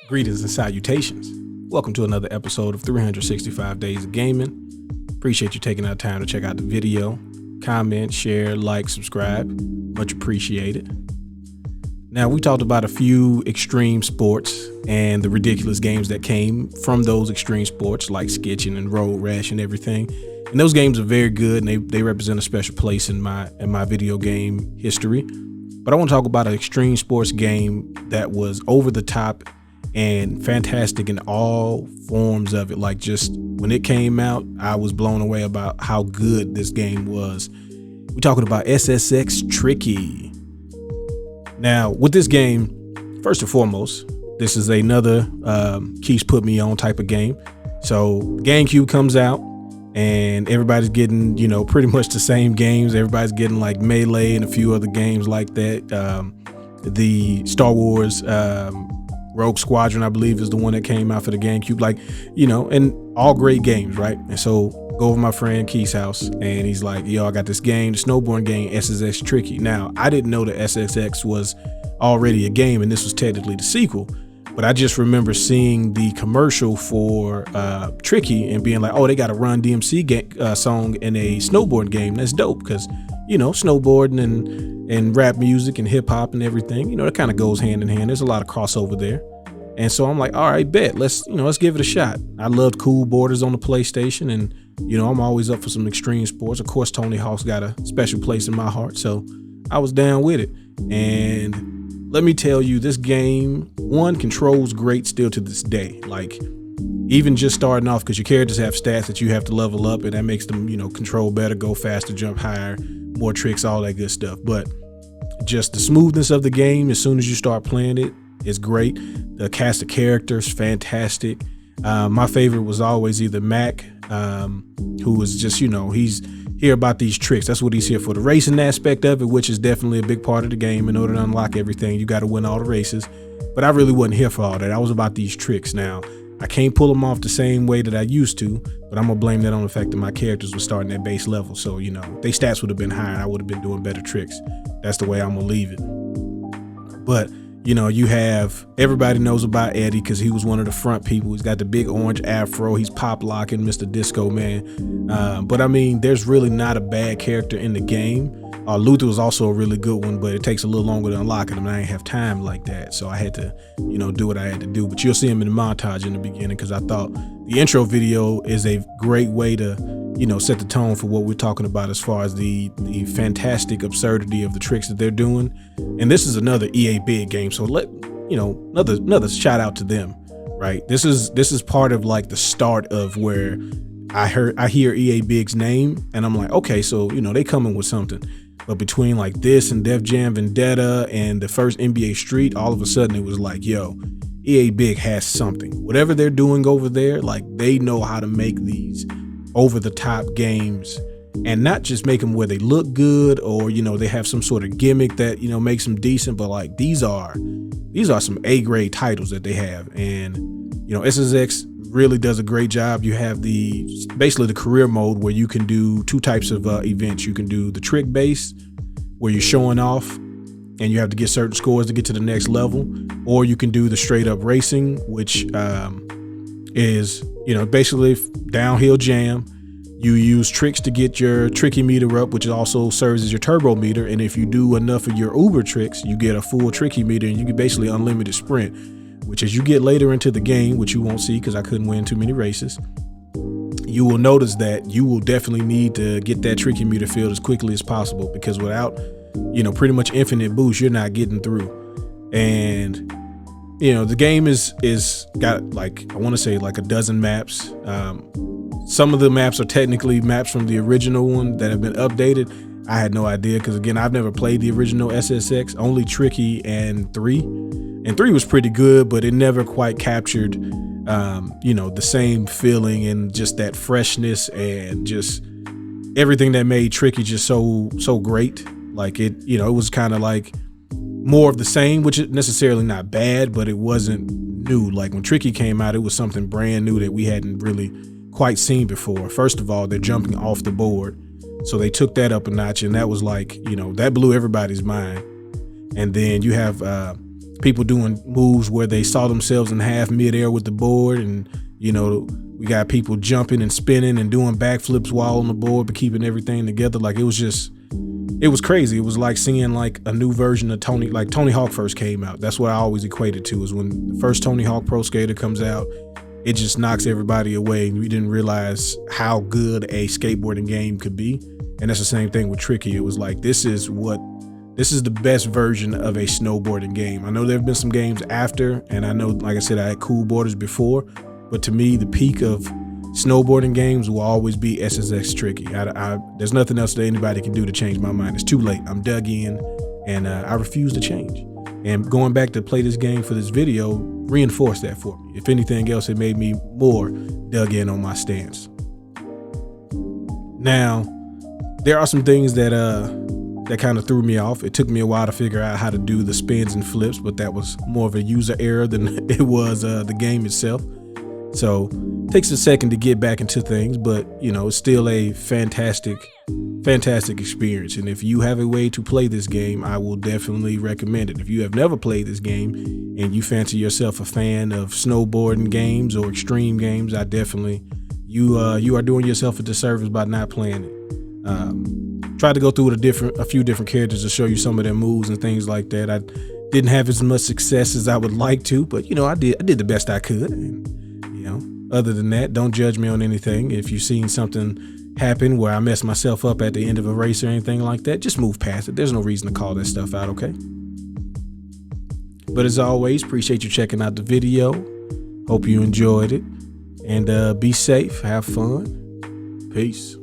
Greetings and salutations. Welcome to another episode of 365 Days of Gaming. Appreciate you taking out time to check out the video. Comment, share, like, subscribe. Much appreciated. Now, we talked about a few extreme sports and the ridiculous games that came from those extreme sports like sketching and road rash and everything. And those games are very good and they represent a special place in my video game history. But I want to talk about an extreme sports game that was over the top and fantastic in all forms of it. Like, just when it came out, I was blown away about how good this game was. We're talking about SSX Tricky. Now, with this game, first and foremost, this is another Keith's put me on type of game. So GameCube comes out and everybody's getting, pretty much the same games. Everybody's getting like Melee and a few other games like that. The Star Wars Rogue Squadron, I believe, is the one that came out for the GameCube, and all great games, right? And so go over to my friend Keith's house and he's like, yo, I got this game, the snowboarding game, SSX Tricky. Now, I didn't know that SSX was already a game and this was technically the sequel, but I just remember seeing the commercial for Tricky and being like, oh, they got a Run DMC song in a snowboarding game. That's dope because, snowboarding and rap music and hip hop and everything, it kind of goes hand in hand. There's a lot of crossover there. And so I'm like, all right, bet, let's give it a shot. I loved Cool Borders on the PlayStation, and I'm always up for some extreme sports. Of course, Tony Hawk's got a special place in my heart, so I was down with it. And let me tell you, this game, one, controls great still to this day. Like, even just starting off, because your characters have stats that you have to level up, and that makes them, control better, go faster, jump higher, more tricks, all that good stuff. But just the smoothness of the game, as soon as you start playing it, is great. The cast of characters, fantastic. My favorite was always either Mac, who was just, he's here about these tricks. That's what he's here for. The racing aspect of it, which is definitely a big part of the game. In order to unlock everything, you got to win all the races. But I really wasn't here for all that. I was about these tricks. Now, I can't pull them off the same way that I used to, but I'm gonna blame that on the fact that my characters were starting at base level. So, they stats would have been higher and I would have been doing better tricks. That's the way I'm gonna leave it. But you have, everybody knows about Eddie because he was one of the front people. He's got the big orange afro. He's pop locking Mr. Disco Man. But I mean, there's really not a bad character in the game. Luther was also a really good one, but it takes a little longer to unlock him, and I didn't have time like that. So I had to, do what I had to do. But you'll see him in the montage in the beginning because I thought the intro video is a great way to, set the tone for what we're talking about as far as the fantastic absurdity of the tricks that they're doing. And this is another EA big game. So another shout out to them, right? This is part of like the start of where I hear EA Big's name and I'm like, okay, so, they coming with something. But between like this and Def Jam Vendetta and the first NBA Street, all of a sudden it was like, yo, EA Big has something. Whatever they're doing over there, like they know how to make these over the top games and not just make them where they look good or, they have some sort of gimmick that, makes them decent, but like these are some A-grade titles that they have. And, SSX really does a great job. You have basically the career mode where you can do two types of events. You can do the trick base where you're showing off and you have to get certain scores to get to the next level, or you can do the straight up racing, which is basically downhill jam. You use tricks to get your tricky meter up, which also serves as your turbo meter, and if you do enough of your uber tricks, you get a full tricky meter and you get basically unlimited sprint, which as you get later into the game, which you won't see because I couldn't win too many races, you will notice that you will definitely need to get that tricky meter filled as quickly as possible, because without pretty much infinite boost, you're not getting through. And the game is got like, I want to say like a dozen maps. Some of the maps are technically maps from the original one that have been updated. I had no idea because, again, I've never played the original SSX, only Tricky and 3. And 3 was pretty good, but it never quite captured, the same feeling and just that freshness and just everything that made Tricky just so great. Like it was kind of like more of the same, which is necessarily not bad, but it wasn't new. Like when Tricky came out, it was something brand new that we hadn't really quite seen before. First of all, they're jumping off the board. So they took that up a notch, and that was like, that blew everybody's mind. And then you have people doing moves where they saw themselves in half midair with the board, and we got people jumping and spinning and doing backflips while on the board, but keeping everything together. Like, it was crazy. It was like seeing like a new version of Tony Hawk first came out. That's what I always equated to, is when the first Tony Hawk Pro Skater comes out, it just knocks everybody away, and we didn't realize how good a skateboarding game could be. And that's the same thing with Tricky. It was like, this is the best version of a snowboarding game. I know there have been some games after, and I know, like I said, I had Cool Boarders before, but to me, the peak of snowboarding games will always be SSX Tricky. There's nothing else that anybody can do to change my mind. It's too late. I'm dug in, and I refuse to change. And going back to play this game for this video reinforced that for me. If anything else, it made me more dug in on my stance. Now, there are some things that kind of threw me off. It took me a while to figure out how to do the spins and flips, but that was more of a user error than it was the game itself. So it takes a second to get back into things, but it's still a fantastic experience. And if you have a way to play this game, I will definitely recommend it. If you have never played this game and you fancy yourself a fan of snowboarding games or extreme games, I definitely, you are doing yourself a disservice by not playing it. Tried to go through a few different characters to show you some of their moves and things like that. I didn't have as much success as I would like to, but I did the best I could. And, other than that, don't judge me on anything. If you've seen something happen where I messed myself up at the end of a race or anything like that, just move past it. There's no reason to call that stuff out, okay? But as always, appreciate you checking out the video. Hope you enjoyed it. And be safe. Have fun. Peace.